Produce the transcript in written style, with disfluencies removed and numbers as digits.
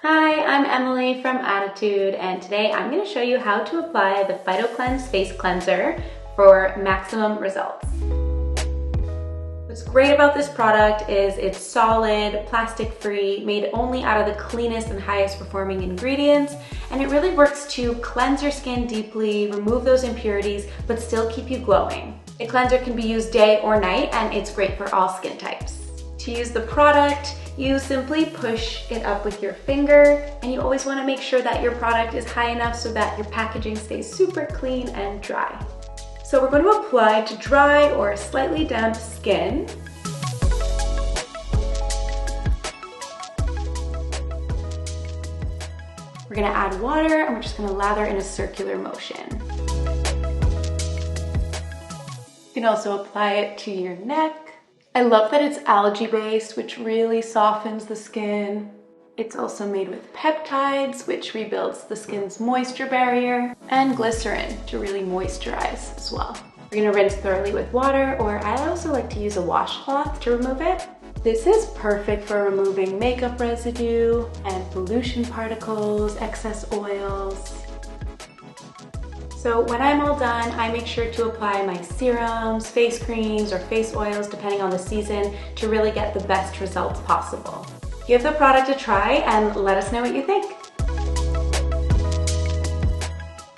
Hi, I'm Emily from Attitude, and today I'm going to show you how to apply the Phyto-Cleanse Face Cleanser for maximum results. What's great about this product is it's solid, plastic-free, made only out of the cleanest and highest performing ingredients, and it really works to cleanse your skin deeply, remove those impurities, but still keep you glowing. A cleanser can be used day or night, and it's great for all skin types. To use the product, you simply push it up with your finger, and you always want to make sure that your product is high enough so that your packaging stays super clean and dry. So we're going to apply to dry or slightly damp skin. We're going to add water, and we're just going to lather in a circular motion. You can also apply it to your neck. I love that it's algae-based, which really softens the skin. It's also made with peptides, which rebuilds the skin's moisture barrier, and glycerin to really moisturize as well. We're gonna rinse thoroughly with water, or I also like to use a washcloth to remove it. This is perfect for removing makeup residue and pollution particles, excess oils. So when I'm all done, I make sure to apply my serums, face creams, or face oils, depending on the season, to really get the best results possible. Give the product a try and let us know what you think.